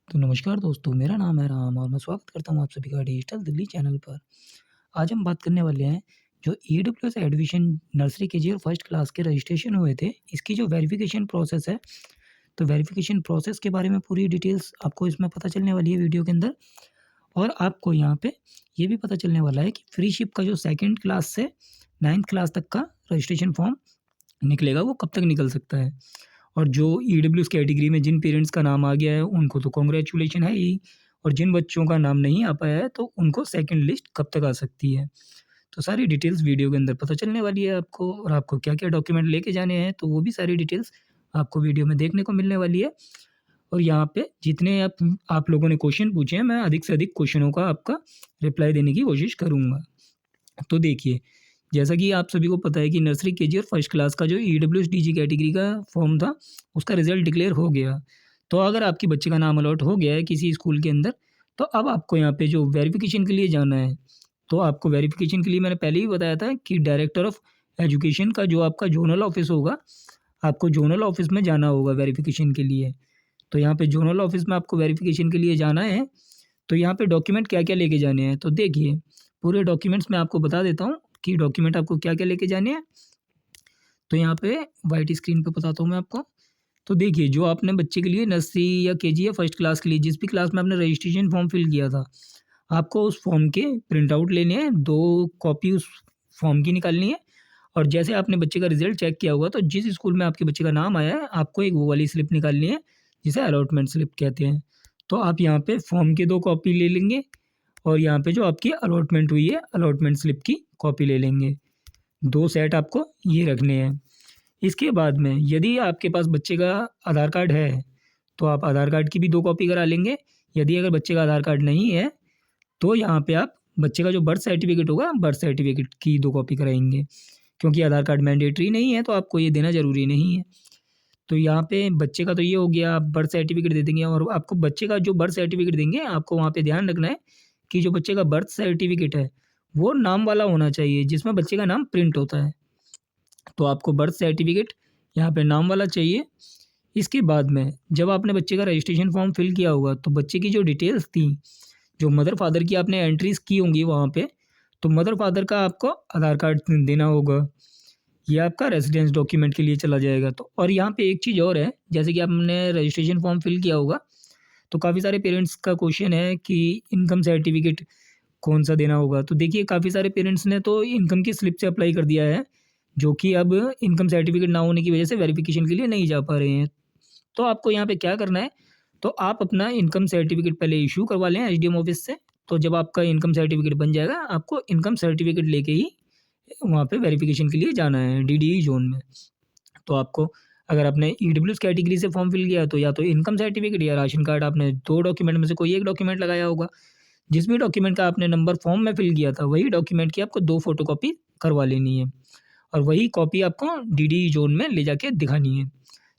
तो नमस्कार दोस्तों, मेरा नाम है राम और मैं स्वागत करता हूँ आप सभी का डिजिटल दिल्ली चैनल पर। आज हम बात करने वाले हैं जो ईडब्ल्यूएस एडमिशन नर्सरी केजी और फर्स्ट क्लास के रजिस्ट्रेशन हुए थे, इसकी जो वेरिफिकेशन प्रोसेस है, तो वेरिफिकेशन प्रोसेस के बारे में पूरी डिटेल्स आपको इसमें पता चलने वाली है वीडियो के अंदर। और आपको यहाँ पे ये भी पता चलने वाला है कि फ्री शिप का जो सेकंड क्लास से 9th क्लास तक का रजिस्ट्रेशन फॉर्म निकलेगा, वो कब तक निकल सकता है। और जो ईडब्ल्यूएस कैटेगरी में जिन पेरेंट्स का नाम आ गया है उनको तो कांग्रेचुलेशन है ही, और जिन बच्चों का नाम नहीं आ पाया है तो उनको सेकंड लिस्ट कब तक आ सकती है। तो सारी डिटेल्स वीडियो के अंदर पता चलने वाली है आपको, और आपको क्या-क्या डॉक्यूमेंट लेके जाने हैं तो वो भी सारी डिटेल्स आपको वीडियो में देखने को मिलने वाली है। और यहाँ पे जितने आप लोगों ने क्वेश्चन पूछे हैं, मैं अधिक से अधिक क्वेश्चनों का आपका रिप्लाई देने की कोशिश करूँगा। तो देखिए, जैसा कि आप सभी को पता है कि नर्सरी, केजी और फर्स्ट क्लास का जो ईडब्ल्यूएस डीजी कैटेगरी का फॉर्म था, उसका रिज़ल्ट डिक्लेयर हो गया। तो अगर आपके बच्चे का नाम अलॉट हो गया है किसी स्कूल के अंदर, तो अब आपको यहाँ पे जो वेरिफ़िकेशन के लिए जाना है, तो आपको वेरिफ़िकेशन के लिए मैंने पहले ही बताया था कि डायरेक्टर ऑफ़ एजुकेशन का जो आपका ज़ोनल ऑफ़िस होगा, आपको ज़ोनल ऑफ़िस में जाना होगा वेरिफ़िकेशन के लिए। तो यहाँ पे ज़ोनल ऑफ़िस में आपको वेरिफ़िकेशन के लिए जाना है, तो यहाँ पे डॉक्यूमेंट क्या-क्या लेके जाने हैं। तो देखिए, पूरे डॉक्यूमेंट्स मैं आपको बता देता हूँ कि डॉक्यूमेंट आपको क्या-क्या लेके जाने हैं। तो यहाँ पे व्हाइट स्क्रीन पे बताता हूँ मैं आपको। तो देखिए, जो आपने बच्चे के लिए नर्सरी या केजी या फर्स्ट क्लास के लिए जिस भी क्लास में आपने रजिस्ट्रेशन फॉर्म फिल किया था, आपको उस फॉर्म के प्रिंट आउट लेने हैं, 2 कॉपी उस फॉर्म की निकालनी है। और जैसे आपने बच्चे का रिज़ल्ट चेक किया होगा, तो जिस स्कूल में आपके बच्चे का नाम आया है, आपको एक वो वाली स्लिप निकालनी है, जिसे अलॉटमेंट स्लिप कहते हैं। तो आप यहाँ पे फॉर्म की 2 कॉपी ले लेंगे, और यहाँ पे जो आपकी अलॉटमेंट हुई है, अलॉटमेंट स्लिप की कॉपी ले लेंगे। 2 सेट आपको ये रखने हैं। इसके बाद में यदि आपके पास बच्चे का आधार कार्ड है, तो आप आधार कार्ड की भी 2 कॉपी करा लेंगे। यदि अगर बच्चे का आधार कार्ड नहीं है, तो यहाँ पे आप बच्चे का जो बर्थ सर्टिफ़िकेट होगा, बर्थ सर्टिफ़िकेट की 2 कॉपी कराएँगे। क्योंकि आधार कार्ड मैंडेटरी नहीं है, तो आपको ये देना ज़रूरी नहीं है। तो यहाँ पे बच्चे का तो ये हो गया, आप बर्थ सर्टिफ़िकेट दे देंगे, और आपको बच्चे का जो बर्थ सर्टिफ़िकेट देंगे, आपको वहाँ पे ध्यान रखना है कि जो बच्चे का बर्थ सर्टिफ़िकेट है, वो नाम वाला होना चाहिए, जिसमें बच्चे का नाम प्रिंट होता है। तो आपको बर्थ सर्टिफ़िकेट यहाँ पे नाम वाला चाहिए। इसके बाद में जब आपने बच्चे का रजिस्ट्रेशन फॉर्म फिल किया होगा, तो बच्चे की जो डिटेल्स थी, जो मदर फादर की आपने एंट्रीज़ की होंगी वहाँ पे, तो मदर फादर का आपको आधार कार्ड देना होगा। ये आपका रेज़िडेंस डॉक्यूमेंट के लिए चला जाएगा। तो और यहाँ पे एक चीज़ और है, जैसे कि आपने रजिस्ट्रेशन फॉर्म फिल किया होगा, तो काफ़ी सारे पेरेंट्स का क्वेश्चन है कि इनकम सर्टिफ़िकेट कौन-सा देना होगा। तो देखिए, काफ़ी सारे पेरेंट्स ने तो इनकम की स्लिप से अप्लाई कर दिया है, जो कि अब इनकम सर्टिफ़िकेट ना होने की वजह से वेरिफ़िकेशन के लिए नहीं जा पा रहे हैं। तो आपको यहाँ पे क्या करना है, तो आप अपना इनकम सर्टिफ़िकेट पहले इश्यू करवा लें एसडीएम ऑफ़िस से। तो जब आपका इनकम सर्टिफ़िकेट बन जाएगा, आपको इनकम सर्टिफ़िकेट लेके ही वहाँ पे वेरिफ़िकेशन के लिए जाना है डीडीई ज़ोन में। तो आपको, अगर आपने ईडब्ल्यूएस कैटेगरी से फॉर्म फिल किया है, तो या तो इनकम सर्टिफ़िकेट या राशन कार्ड, आपने 2 डॉक्यूमेंट में से कोई एक डॉक्यूमेंट लगाया होगा। जिस भी डॉक्यूमेंट का आपने नंबर फॉर्म में फिल किया था, वही डॉक्यूमेंट की आपको 2 फ़ोटोकॉपी करवा लेनी है, और वही कॉपी आपको डीडीई ज़ोन में ले जाके दिखानी है।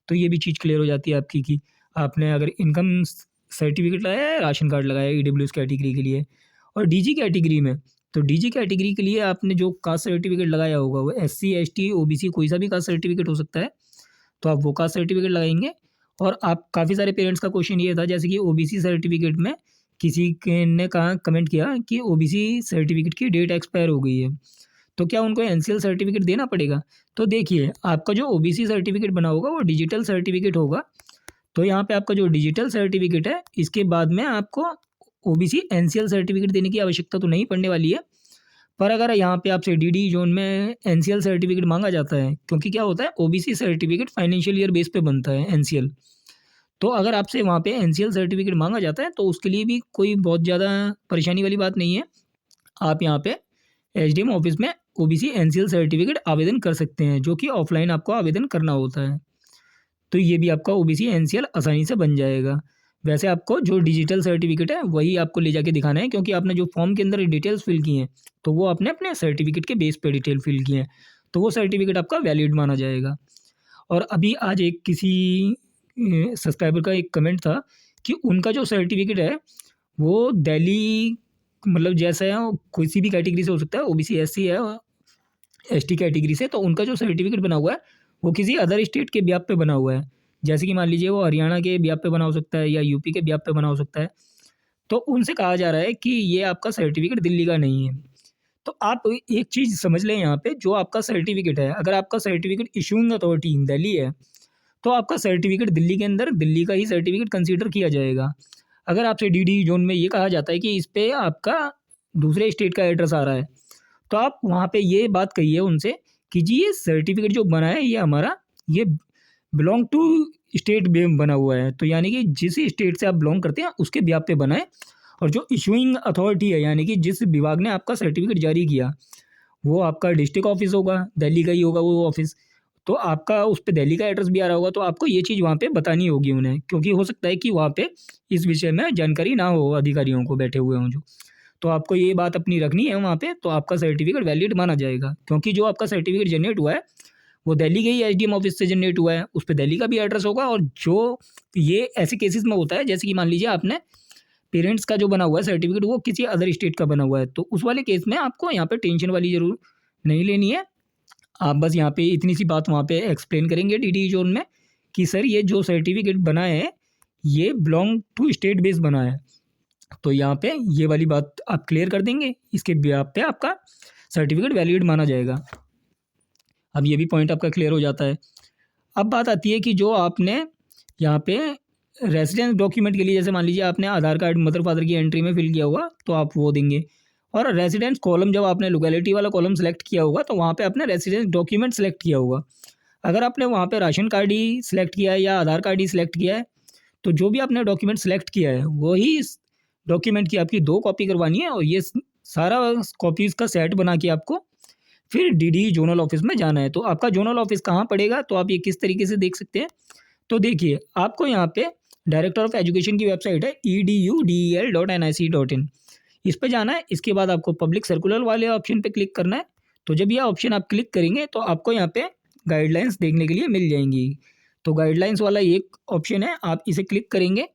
तो ये भी चीज़ क्लियर हो जाती है आपकी कि आपने अगर इनकम सर्टिफ़िकेट लगाया है, राशन कार्ड लगाया है ईडब्ल्यूएस कैटेगरी के लिए। और डीजी कैटेगरी में, तो डीजी कैटेगरी के लिए आपने जो कास्ट सर्टिफ़िकेट लगाया होगा, वो एससी, एसटी, ओबीसी कोई सा भी कास्ट सर्टिफ़िकेट हो सकता है, तो आप वो कास्ट सर्टिफ़िकेट लगाएँगे। और आप, काफ़ी सारे पेरेंट्स का क्वेश्चन ये था, जैसे कि ओबीसी सर्टिफ़िकेट में किसी के ने कहा, कमेंट किया कि ओबीसी सर्टिफ़िकेट की डेट एक्सपायर हो गई है, तो क्या उनको एनसीएल सर्टिफ़िकेट देना पड़ेगा? तो देखिए, आपका जो ओबीसी सर्टिफ़िकेट बना होगा, वो डिजिटल सर्टिफ़िकेट होगा। तो यहाँ पे आपका जो डिजिटल सर्टिफ़िकेट है, इसके बाद में आपको ओबीसी एनसीएल सर्टिफ़िकेट देने की आवश्यकता तो नहीं पड़ने वाली है। पर अगर यहाँ पे आपसे डीडी ज़ोन में एनसीएल सर्टिफ़िकेट माँगा जाता है, क्योंकि क्या होता है, OBC certificate financial year base पे बनता है एनसीएल। तो अगर आपसे वहाँ पे एनसीएल सर्टिफ़िकेट माँगा जाता है, तो उसके लिए भी कोई बहुत ज़्यादा परेशानी वाली बात नहीं है। आप यहाँ पे एसडीएम ऑफ़िस में ओबीसी एनसीएल सर्टिफ़िकेट आवेदन कर सकते हैं, जो कि ऑफ़लाइन आपको आवेदन करना होता है। तो ये भी आपका ओबीसी एनसीएल आसानी से बन जाएगा। वैसे आपको जो डिजिटल सर्टिफ़िकेट है, वही आपको ले जाके दिखाना है, क्योंकि आपने जो फॉर्म के अंदर डिटेल्स फ़िल की हैं, तो वो आपने अपने सर्टिफ़िकेट के बेस पे डिटेल फ़िल की हैं, तो वो सर्टिफ़िकेट आपका वैलिड माना जाएगा। और अभी आज एक किसी सब्सक्राइबर का एक कमेंट था कि उनका जो सर्टिफ़िकेट है, वो दिल्ली, मतलब जैसा है, वो किसी भी कैटेगरी से हो सकता है, ओबीसी एससी है, एसटी कैटेगरी से, तो उनका जो सर्टिफ़िकेट बना हुआ है, वो किसी अदर स्टेट के बेस पे बना हुआ है। जैसे कि मान लीजिए वो हरियाणा के ब्याप पे बना हो सकता है या यूपी के ब्याप पे बना हो सकता है, तो उनसे कहा जा रहा है कि ये आपका सर्टिफिकेट दिल्ली का नहीं है। तो आप एक चीज़ समझ लें यहाँ पे, जो आपका सर्टिफिकेट है, अगर आपका certificate issuing authority in Delhi है, तो आपका सर्टिफिकेट दिल्ली के अंदर दिल्ली का ही सर्टिफिकेट कंसीडर किया जाएगा। अगर आपसे डीडी जोन में ये कहा जाता है कि इस पे आपका दूसरे स्टेट का एड्रेस आ रहा है, तो आप वहाँ पे ये बात कहिए उनसे कि जी ये सर्टिफिकेट जो बना है ये हमारा ये बिलोंग टू स्टेट में बना हुआ है, तो यानी कि जिस स्टेट से आप बिलोंग करते हैं उसके ब्याप पे बना है। और जो इशूइंग अथॉरिटी है, यानी कि जिस विभाग ने आपका सर्टिफिकेट जारी किया, वो आपका डिस्ट्रिक्ट ऑफिस होगा, दिल्ली का ही होगा वो ऑफिस। तो आपका उस पे दिल्ली का एड्रेस भी आ रहा होगा, तो आपको ये चीज़ वहाँ पे बतानी होगी उन्हें, क्योंकि हो सकता है कि वहाँ पे इस विषय में जानकारी ना हो अधिकारियों को बैठे हुए हों जो। तो आपको ये बात अपनी रखनी है वहाँ पे, तो आपका सर्टिफिकेट वैलिड माना जाएगा, क्योंकि जो आपका सर्टिफिकेट जनरेट हुआ है वो दिल्ली के ही एसडीएम ऑफिस से जनरेट हुआ है, उस पे दिल्ली का भी एड्रेस होगा। और जो ये ऐसे केसेस में होता है, जैसे कि मान लीजिए आपने पेरेंट्स का जो बना हुआ है सर्टिफिकेट वो किसी अदर स्टेट का बना हुआ है, तो उस वाले केस में आपको यहाँ पे टेंशन वाली जरूर नहीं लेनी है। आप बस यहाँ पे इतनी सी बात वहाँ पे एक्सप्लेन करेंगे डीडी जोन में कि सर ये जो सर्टिफिकेट बना है ये बिलोंग टू स्टेट बेस बना है, तो यहाँ पे ये वाली बात आप क्लियर कर देंगे, इसके ब्याप पे आपका सर्टिफिकेट वैलिड माना जाएगा। अब ये भी पॉइंट आपका क्लियर हो जाता है। अब बात आती है कि जो आपने यहाँ पे रेसिडेंस डॉक्यूमेंट के लिए, जैसे मान लीजिए आपने आधार कार्ड मदर फादर की एंट्री में फिल किया होगा तो आप वो देंगे, और रेसिडेंस कॉलम जब आपने लोकेलिटी वाला कॉलम सेलेक्ट किया होगा तो वहाँ पे आपने रेसिडेंस डॉक्यूमेंट सेलेक्ट किया होगा। अगर आपने वहाँ पे राशन कार्ड ही सिलेक्ट किया है या आधार कार्ड ही सिलेक्ट किया है, तो जो भी आपने डॉक्यूमेंट सेलेक्ट किया है वही इस डॉक्यूमेंट की आपकी 2 कॉपी करवानी है, और ये सारा कॉपीज़ का सेट बना के आपको फिर डीडी जोनल ऑफिस में जाना है। तो आपका जोनल ऑफिस कहाँ पड़ेगा, तो आप ये किस तरीके से देख सकते हैं। तो देखिए आपको यहाँ पे डायरेक्टर ऑफ एजुकेशन की वेबसाइट है edudel.nic.in, इस पे जाना है। इसके बाद आपको पब्लिक सर्कुलर वाले ऑप्शन पे क्लिक करना है। तो जब यह ऑप्शन आप क्लिक करेंगे तो आपको यहाँ पे गाइडलाइंस देखने के लिए मिल जाएंगी। तो गाइडलाइंस वाला एक ऑप्शन है, आप इसे क्लिक करेंगे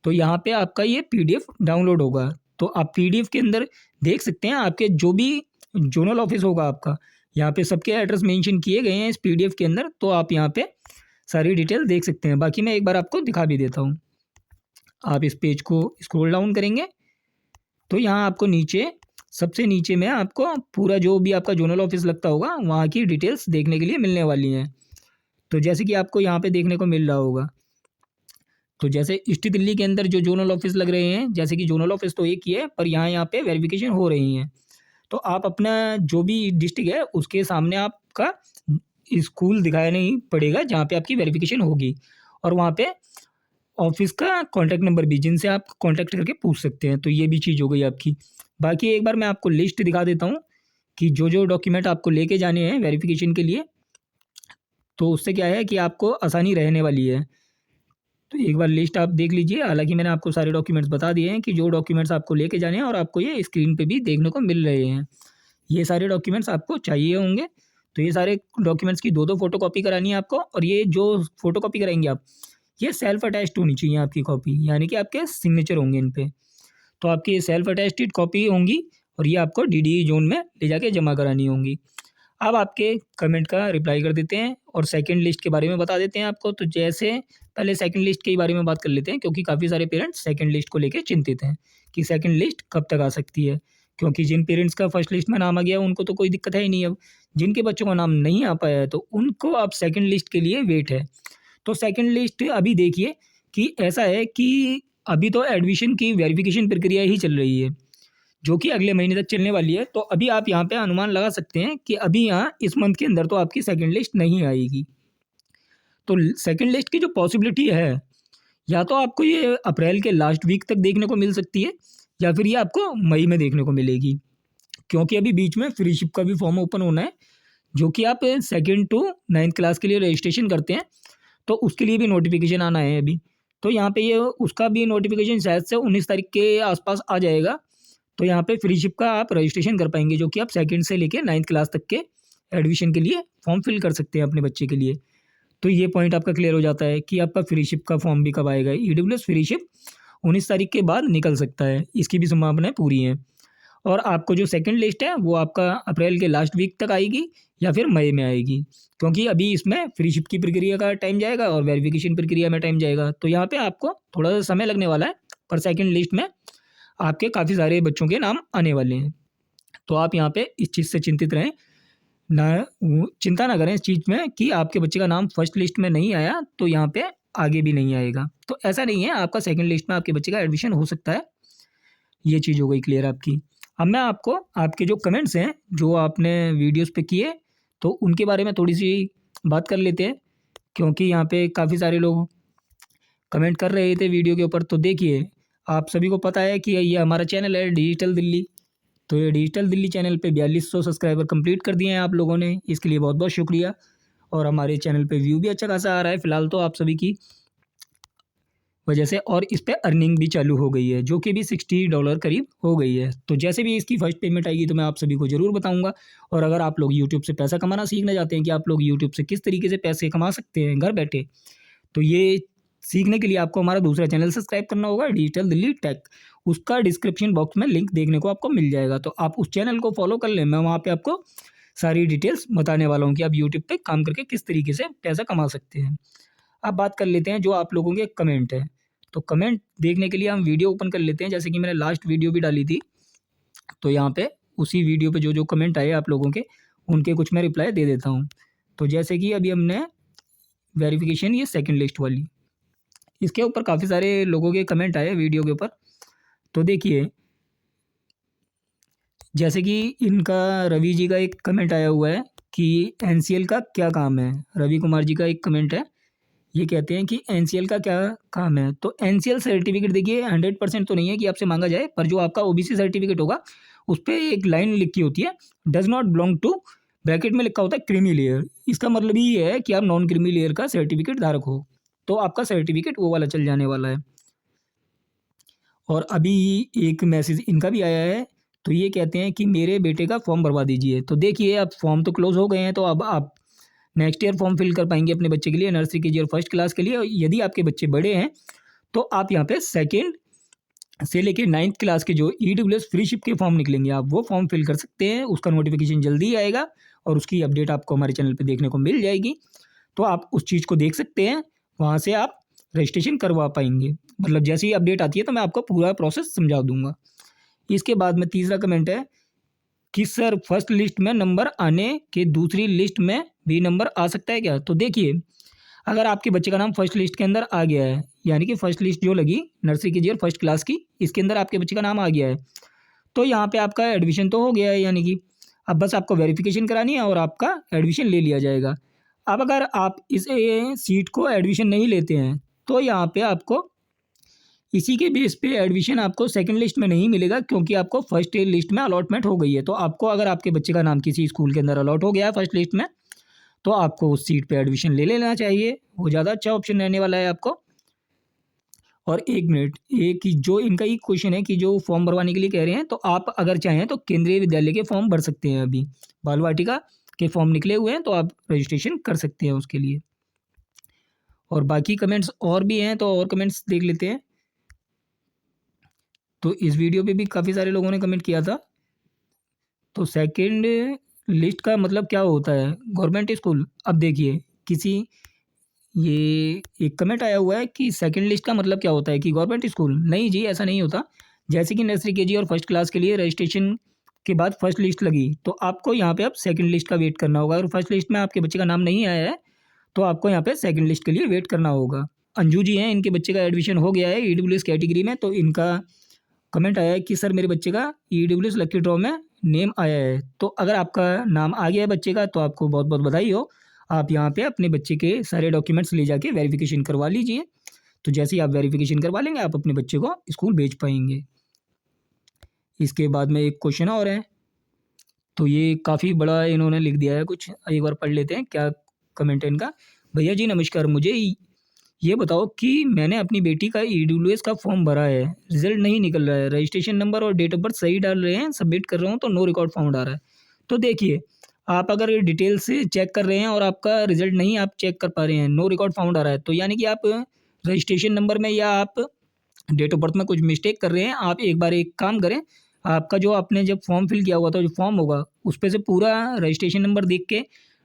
तो यहाँ पे आपका ये पीडीएफ डाउनलोड होगा। तो आप पीडीएफ के अंदर देख सकते हैं आपके जो भी जोनल ऑफिस होगा आपका, यहाँ पे सबके एड्रेस मेंशन किए गए हैं इस पीडीएफ के अंदर, तो आप यहाँ पे सारी डिटेल देख सकते हैं। बाकी मैं एक बार आपको दिखा भी देता हूँ। आप इस पेज को स्क्रॉल डाउन करेंगे तो यहाँ आपको नीचे सबसे नीचे में आपको पूरा जो भी आपका जोनल ऑफिस लगता होगा वहाँ की डिटेल्स देखने के लिए मिलने वाली हैं। तो जैसे कि आपको यहाँ पे देखने को मिल रहा होगा, तो जैसे ईस्ट दिल्ली के अंदर जो जोनल ऑफिस लग रहे हैं, जैसे कि जोनल ऑफिस तो एक ही है पर यहाँ पे वेरिफिकेशन हो रही हैं, तो आप अपना जो भी डिस्ट्रिक्ट है उसके सामने आपका स्कूल दिखाया नहीं पड़ेगा जहाँ पे आपकी वेरिफिकेशन होगी, और वहाँ पे ऑफिस का कॉन्टैक्ट नंबर भी जिनसे आप कॉन्टैक्ट करके पूछ सकते हैं। तो ये भी चीज़ हो गई आपकी। बाकी एक बार मैं आपको लिस्ट दिखा देता हूँ कि जो जो डॉक्यूमेंट आपको लेके जाने हैं वेरिफिकेशन के लिए, तो उससे क्या है कि आपको आसानी रहने वाली है। तो एक बार लिस्ट आप देख लीजिए। हालांकि मैंने आपको सारे डॉक्यूमेंट्स बता दिए हैं कि जो डॉक्यूमेंट्स आपको लेके जाने हैं, और आपको ये स्क्रीन पे भी देखने को मिल रहे हैं। ये सारे डॉक्यूमेंट्स आपको चाहिए होंगे, तो ये सारे डॉक्यूमेंट्स की 2-2 फ़ोटोकॉपी करानी है आपको। और ये जो फ़ोटोकॉपी कराएंगे आप, ये सेल्फ अटैच्ड होनी चाहिए आपकी कॉपी, यानी कि आपके सिग्नेचर होंगे इन पे। तो आपकी ये सेल्फ अटैच्ड कॉपी होंगी और ये आपको डीडी जोन में ले जाके जमा करानी होंगी। अब आपके कमेंट का रिप्लाई कर देते हैं और सेकंड लिस्ट के बारे में बता देते हैं आपको। तो जैसे पहले सेकंड लिस्ट के बारे में बात कर लेते हैं, क्योंकि काफ़ी सारे पेरेंट्स सेकंड लिस्ट को लेके चिंतित हैं कि सेकंड लिस्ट कब तक आ सकती है। क्योंकि जिन पेरेंट्स का फर्स्ट लिस्ट में नाम आ गया उनको तो कोई दिक्कत है ही नहीं। अब जिनके बच्चों का नाम नहीं आ पाया है तो उनको अब सेकंड लिस्ट के लिए वेट है। तो सेकंड लिस्ट अभी देखिए कि ऐसा है कि अभी तो एडमिशन की वेरिफिकेशन प्रक्रिया ही चल रही है, जो कि अगले महीने तक चलने वाली है। तो अभी आप यहाँ पे अनुमान लगा सकते हैं कि अभी यहाँ इस मंथ के अंदर तो आपकी सेकंड लिस्ट नहीं आएगी। तो सेकंड लिस्ट की जो पॉसिबिलिटी है, या तो आपको ये अप्रैल के लास्ट वीक तक देखने को मिल सकती है, या फिर ये आपको मई में देखने को मिलेगी। क्योंकि अभी बीच में फ्रीशिप का भी फॉर्म ओपन होना है, जो कि आप 2nd to 9th क्लास के लिए रजिस्ट्रेशन करते हैं, तो उसके लिए भी नोटिफिकेशन आना है अभी। तो यहाँ पे ये उसका भी नोटिफिकेशन शायद से 19 तारीख के आसपास आ जाएगा। तो यहाँ पे फ्रीशिप का आप रजिस्ट्रेशन कर पाएंगे, जो कि आप 2nd से लेके 9th क्लास तक के एडमिशन के लिए फॉर्म फिल कर सकते हैं अपने बच्चे के लिए। तो ये पॉइंट आपका क्लियर हो जाता है कि आपका फ्रीशिप का फॉर्म भी कब आएगा। ईडब्ल्यूएस फ्रीशिप 19 तारीख के बाद निकल सकता है, इसकी भी संभावनाएं पूरी हैं। और आपको जो सेकंड लिस्ट है वो आपका अप्रैल के लास्ट वीक तक आएगी या फिर मई में आएगी, क्योंकि अभी इसमें फ्री शिप की प्रक्रिया का टाइम जाएगा और वेरिफिकेशन प्रक्रिया में टाइम जाएगा, तो यहाँ पे आपको थोड़ा सा समय लगने वाला है, पर सेकंड लिस्ट में आपके काफ़ी सारे बच्चों के नाम आने वाले हैं। तो आप यहाँ पे इस चीज़ से चिंतित रहें, ना चिंता ना करें इस चीज़ में कि आपके बच्चे का नाम फर्स्ट लिस्ट में नहीं आया तो यहाँ पे आगे भी नहीं आएगा। तो ऐसा नहीं है, आपका सेकंड लिस्ट में आपके बच्चे का एडमिशन हो सकता है। ये चीज़ हो गई क्लियर आपकी। अब मैं आपको आपके जो कमेंट्स हैं जो आपने वीडियोस पे किए, तो उनके बारे में थोड़ी सी बात कर लेते हैं, क्योंकि यहाँ पे काफ़ी सारे लोग कमेंट कर रहे थे वीडियो के ऊपर। तो देखिए, आप सभी को पता है कि ये हमारा चैनल है डिजिटल दिल्ली। तो ये डिजिटल दिल्ली चैनल पे 4200 सब्सक्राइबर कंप्लीट कर दिए हैं आप लोगों ने, इसके लिए बहुत बहुत शुक्रिया। और हमारे चैनल पे व्यू भी अच्छा खासा आ रहा है फ़िलहाल तो आप सभी की वजह से, और इस पे अर्निंग भी चालू हो गई है, जो कि भी $60 करीब हो गई है। तो जैसे भी इसकी फर्स्ट पेमेंट आएगी तो मैं आप सभी को ज़रूर बताऊंगा। और अगर आप लोग यूट्यूब से पैसा कमाना सीखना चाहते हैं कि आप लोग यूट्यूब से किस तरीके से पैसे कमा सकते हैं घर बैठे, तो ये सीखने के लिए आपको हमारा दूसरा चैनल सब्सक्राइब करना होगा, डिजिटल दिल्ली टेक। उसका डिस्क्रिप्शन बॉक्स में लिंक देखने को आपको मिल जाएगा, तो आप उस चैनल को फॉलो कर लें। मैं वहाँ पे आपको सारी डिटेल्स बताने वाला हूँ कि आप यूट्यूब पे काम करके किस तरीके से पैसा कमा सकते हैं। अब बात कर लेते हैं जो आप लोगों के कमेंट है। तो कमेंट देखने के लिए हम वीडियो ओपन कर लेते हैं, जैसे कि मैंने लास्ट वीडियो भी डाली थी। तो यहाँ पे उसी वीडियो पे जो जो कमेंट आए आप लोगों के, उनके कुछ मैं रिप्लाई दे देता हूँ। तो जैसे कि अभी हमने वेरिफिकेशन ये सेकंड लिस्ट वाली, इसके ऊपर काफ़ी सारे लोगों के कमेंट आए वीडियो के ऊपर। तो देखिए, जैसे कि इनका रवि जी का एक कमेंट आया हुआ है कि एनसीएल का क्या काम है। रवि कुमार जी का एक कमेंट है, ये कहते हैं कि एनसीएल का क्या काम है। तो एनसीएल सर्टिफिकेट देखिए 100% तो नहीं है कि आपसे मांगा जाए, पर जो आपका ओबीसी सर्टिफिकेट होगा उस पर एक लाइन लिखी होती है, does not belong to, bracket में लिखा होता है क्रीमी लेयर। इसका मतलब ये है कि आप नॉन क्रीमी लेयर का सर्टिफिकेट धारक हो, तो आपका सर्टिफिकेट वो वाला चल जाने वाला है। और अभी एक मैसेज इनका भी आया है, तो ये कहते हैं कि मेरे बेटे का फॉर्म भरवा दीजिए। तो देखिए, अब फॉर्म तो क्लोज हो गए हैं, तो अब आप नेक्स्ट ईयर फॉर्म फिल कर पाएंगे अपने बच्चे के लिए, नर्सरी के जी और फर्स्ट क्लास के लिए। और यदि आपके बच्चे बड़े हैं तो आप यहाँ पे सेकेंड से लेके 9th क्लास के जो EWS फ्री शिप के फॉर्म निकलेंगे, आप वो फॉर्म फिल कर सकते हैं। उसका नोटिफिकेशन जल्दी आएगा और उसकी अपडेट आपको हमारे चैनल पे देखने को मिल जाएगी, तो आप उस चीज़ को देख सकते हैं, वहाँ से आप रजिस्ट्रेशन करवा पाएंगे। मतलब जैसे ही अपडेट आती है तो मैं आपको पूरा प्रोसेस समझा दूंगा। इसके बाद में तीसरा कमेंट है कि सर फर्स्ट लिस्ट में नंबर आने के दूसरी लिस्ट में भी नंबर आ सकता है क्या। तो देखिए, अगर आपके बच्चे का नाम फर्स्ट लिस्ट के अंदर आ गया है, यानी कि फर्स्ट लिस्ट जो लगी नर्सरी के जी और फर्स्ट क्लास की, इसके अंदर आपके बच्चे का नाम आ गया है, तो यहाँ पे आपका एडमिशन तो हो गया है, यानी कि अब बस आपको वेरिफिकेशन करानी है और आपका एडमिशन ले लिया जाएगा। अब अगर आप इस सीट को एडमिशन नहीं लेते हैं तो यहाँ पे आपको इसी के बेस पे एडमिशन आपको सेकंड लिस्ट में नहीं मिलेगा, क्योंकि आपको फर्स्ट लिस्ट में अलॉटमेंट हो गई है। तो आपको अगर आपके बच्चे का नाम किसी स्कूल के अंदर अलॉट हो गया है फर्स्ट लिस्ट में, तो आपको उस सीट पे एडमिशन ले लेना चाहिए, वो ज़्यादा अच्छा ऑप्शन रहने वाला है आपको। और एक मिनट, एक जो इनका ही क्वेश्चन है कि जो फॉर्म भरवाने के लिए कह रहे हैं, तो आप अगर चाहें तो केंद्रीय विद्यालय के फॉर्म भर सकते हैं। अभी बाल वाटिका के फॉर्म निकले हुए हैं, तो आप रजिस्ट्रेशन कर सकते हैं उसके लिए। और बाकी कमेंट्स और भी हैं, तो और कमेंट्स देख लेते हैं। तो इस वीडियो पे भी काफ़ी सारे लोगों ने कमेंट किया था। तो सेकंड लिस्ट का मतलब क्या होता है, गवर्नमेंट स्कूल। अब देखिए, किसी ये एक कमेंट आया हुआ है कि सेकंड लिस्ट का मतलब क्या होता है कि गवर्नमेंट स्कूल। नहीं जी, ऐसा नहीं होता। जैसे कि नर्सरी के जी और फर्स्ट क्लास के लिए रजिस्ट्रेशन के बाद फर्स्ट लिस्ट लगी, तो आपको यहाँ पे अब सेकंड लिस्ट का वेट करना होगा। अगर फर्स्ट लिस्ट में आपके बच्चे का नाम नहीं आया है तो आपको यहाँ पे सेकंड लिस्ट के लिए वेट करना होगा। अंजू जी हैं, इनके बच्चे का एडमिशन हो गया है EWS कैटेगरी में। तो इनका कमेंट आया है कि सर मेरे बच्चे का EWS लकी ड्रॉ में नेम आया है। तो अगर आपका नाम आ गया है बच्चे का, तो आपको बहुत बहुत बधाई हो। आप यहाँ पे अपने बच्चे के सारे डॉक्यूमेंट्स ले जाके वेरिफिकेशन करवा लीजिए। तो जैसे ही आप वेरिफिकेशन करवा लेंगे, आप अपने बच्चे को स्कूल भेज पाएंगे। इसके बाद में एक क्वेश्चन और है, तो ये काफ़ी बड़ा इन्होंने लिख दिया है कुछ, एक बार पढ़ लेते हैं क्या कमेंट है इनका। भैया जी नमस्कार, मुझे ये बताओ कि मैंने अपनी बेटी का EWS का फॉर्म भरा है, रिजल्ट नहीं निकल रहा है, रजिस्ट्रेशन नंबर और डेट ऑफ बर्थ सही डाल रहे हैं, सबमिट कर रहा हूँ तो नो रिकॉर्ड फाउंड आ रहा है। तो देखिए, आप अगर डिटेल से चेक कर रहे हैं और आपका रिजल्ट नहीं आप चेक कर पा रहे हैं, नो रिकॉर्ड फाउंड आ रहा है, तो यानी कि आप रजिस्ट्रेशन नंबर में या आप डेट ऑफ बर्थ में कुछ मिस्टेक कर रहे हैं। आप एक बार एक काम करें, आपका जो आपने जब फॉर्म फिल किया हुआ था, जो फॉर्म होगा उस पे से पूरा रजिस्ट्रेशन नंबर देख के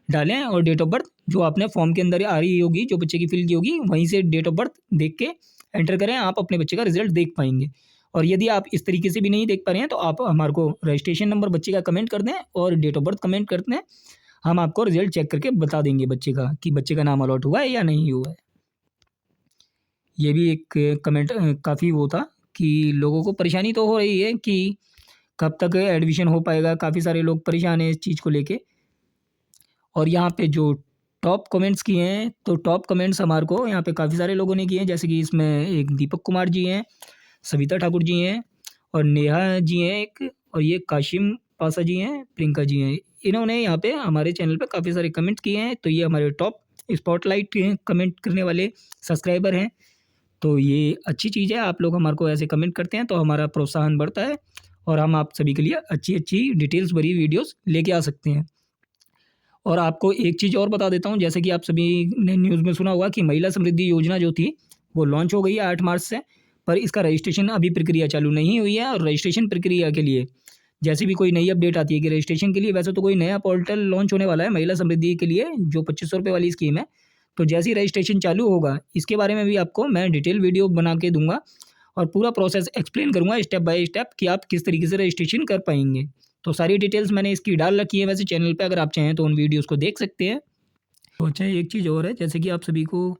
डालें, और डेट ऑफ बर्थ जो आपने फॉर्म के अंदर आ रही होगी, जो बच्चे की फिल की होगी, वहीं से डेट ऑफ बर्थ देख के एंटर करें, आप अपने बच्चे का रिजल्ट देख पाएंगे। और यदि आप इस तरीके से भी नहीं देख पा रहे हैं तो आप हमारे को रजिस्ट्रेशन नंबर बच्चे का कमेंट कर दें और डेट ऑफ बर्थ कमेंट कर दें, हम आपको रिजल्ट चेक करके बता देंगे बच्चे का कि बच्चे का नाम अलॉट हुआ है या नहीं हुआ है। ये भी एक कमेंट काफ़ी वो था कि लोगों को परेशानी तो हो रही है कि कब तक एडमिशन हो पाएगा, काफ़ी सारे लोग परेशान हैं इस चीज़ को लेके। और यहाँ पे जो टॉप कमेंट्स किए हैं, तो टॉप कमेंट्स हमारे को यहाँ पे काफ़ी सारे लोगों ने किए हैं, जैसे कि इसमें एक दीपक कुमार जी हैं, सविता ठाकुर जी हैं, और नेहा जी हैं एक, और ये काशिम पासा जी हैं, प्रियंका जी हैं। इन्होंने यहाँ पे हमारे चैनल पे काफ़ी सारे कमेंट्स किए हैं, तो ये हमारे टॉप स्पॉटलाइट कमेंट करने वाले सब्सक्राइबर हैं। तो ये अच्छी चीज़ है, आप लोग हमारे को ऐसे कमेंट करते हैं तो हमारा प्रोत्साहन बढ़ता है और हम आप सभी के लिए अच्छी अच्छी डिटेल्स भरी वीडियोस लेके आ सकते हैं। और आपको एक चीज़ और बता देता हूँ, जैसे कि आप सभी ने न्यूज़ में सुना होगा कि महिला समृद्धि योजना जो थी वो लॉन्च हो गई है 8 मार्च से, पर इसका रजिस्ट्रेशन अभी प्रक्रिया चालू नहीं हुई है। और रजिस्ट्रेशन प्रक्रिया के लिए जैसे भी कोई नई अपडेट आती है कि रजिस्ट्रेशन के लिए वैसे तो कोई नया पोर्टल लॉन्च होने वाला है महिला समृद्धि के लिए, जो 2500 रुपये वाली स्कीम है। तो जैसे ही रजिस्ट्रेशन चालू होगा इसके बारे में भी आपको मैं डिटेल वीडियो बना के दूंगा और पूरा प्रोसेस एक्सप्लेन करूंगा स्टेप बाय स्टेप कि आप किस तरीके से रजिस्ट्रेशन कर पाएंगे। तो सारी डिटेल्स मैंने इसकी डाल रखी है वैसे चैनल पे, अगर आप चाहें तो उन वीडियोस को देख सकते हैं। तो अच्छा एक चीज़ और है, जैसे कि आप सभी को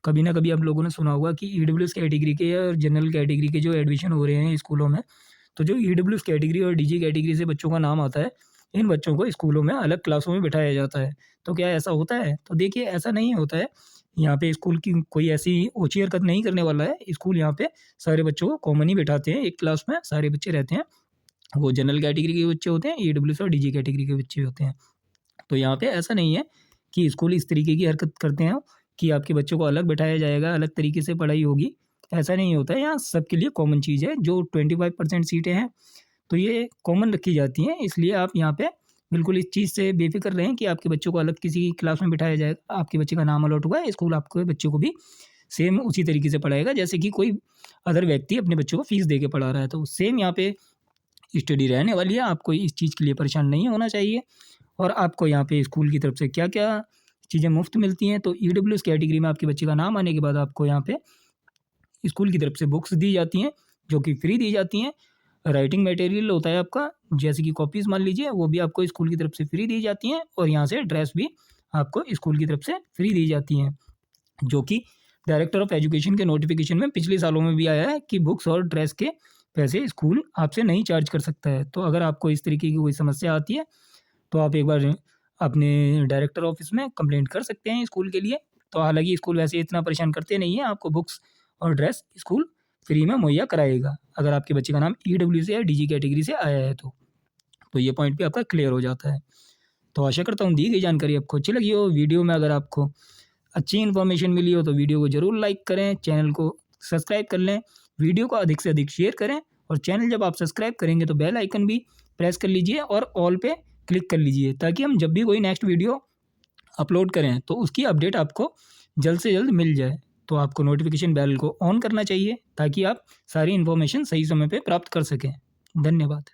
कभी ना कभी आप लोगों ने सुना होगा कि ईडब्ल्यूएस कैटेगरी के और जनरल कैटेगरी के जो एडमिशन हो रहे हैं स्कूलों में, तो जो ईडब्ल्यूएस कैटेगरी और डीजी कैटेगरी से बच्चों का नाम आता है, इन बच्चों को स्कूलों में अलग क्लासों में बिठाया जाता है। तो क्या ऐसा होता है? तो देखिए ऐसा नहीं होता है। यहाँ पे स्कूल की कोई ऐसी ओछी हरकत नहीं करने वाला है। स्कूल यहाँ पे सारे बच्चों को कॉमन ही बिठाते हैं, एक क्लास में सारे बच्चे रहते हैं। वो जनरल कैटेगरी के बच्चे होते हैं, ईडब्ल्यूएस और डीजी कैटेगरी के बच्चे होते हैं। तो यहाँ पे ऐसा नहीं है कि स्कूल इस तरीके की हरकत करते हैं कि आपके बच्चों को अलग बैठाया जाएगा, अलग तरीके से पढ़ाई होगी, ऐसा नहीं होता है। यहाँ सबके लिए कॉमन चीज़ है। जो 25% सीटें हैं तो ये कॉमन रखी जाती हैं, इसलिए आप यहाँ पे बिल्कुल इस चीज़ से बेफिक्र रहें कि आपके बच्चों को अलग किसी क्लास में बिठाया जाएगा। आपके बच्चे का नाम अलॉट हुआ है, स्कूल आपके बच्चों को भी सेम उसी तरीके से पढ़ाएगा जैसे कि कोई अदर व्यक्ति अपने बच्चों को फीस दे के पढ़ा रहा है। तो सेम यहाँ पे स्टडी रहने वाली है, आपको इस चीज़ के लिए परेशान नहीं होना चाहिए। और आपको यहाँ पे स्कूल की तरफ से क्या क्या चीज़ें मुफ्त मिलती हैं, तो ईडब्ल्यूएस कैटेगरी में आपके बच्चे का नाम आने के बाद आपको यहाँ पे स्कूल की तरफ से बुक्स दी जाती हैं जो कि फ्री दी जाती हैं। राइटिंग मटेरियल होता है आपका, जैसे कि कॉपीज़ मान लीजिए, वो भी आपको स्कूल की तरफ से फ्री दी जाती हैं। और यहाँ से ड्रेस भी आपको स्कूल की तरफ से फ्री दी जाती हैं, जो कि डायरेक्टर ऑफ एजुकेशन के नोटिफिकेशन में पिछले सालों में भी आया है कि बुक्स और ड्रेस के पैसे स्कूल आपसे नहीं चार्ज कर सकता है। तो अगर आपको इस तरीके की कोई समस्या आती है तो आप एक बार अपने डायरेक्टर ऑफिस में कंप्लेंट कर सकते हैं स्कूल के लिए। तो हालांकि स्कूल वैसे इतना परेशान करते नहीं है, आपको बुक्स और ड्रेस स्कूल फ्री में मुहैया कराएगा अगर आपके बच्चे का नाम ईडब्ल्यू से या डीजी कैटेगरी से आया है तो ये पॉइंट भी आपका क्लियर हो जाता है। तो आशा करता हूँ दी गई जानकारी आपको अच्छी लगी हो। वीडियो में अगर आपको अच्छी इन्फॉर्मेशन मिली हो तो वीडियो को ज़रूर लाइक करें, चैनल को सब्सक्राइब कर लें, वीडियो को अधिक से अधिक शेयर करें, और चैनल जब आप सब्सक्राइब करेंगे तो बेल आइकन भी प्रेस कर लीजिए और ऑल पे क्लिक कर लीजिए, ताकि हम जब भी कोई नेक्स्ट वीडियो अपलोड करें तो उसकी अपडेट आपको जल्द से जल्द मिल जाए। तो आपको नोटिफिकेशन बेल को ऑन करना चाहिए ताकि आप सारी इन्फॉर्मेशन सही समय पे प्राप्त कर सकें। धन्यवाद।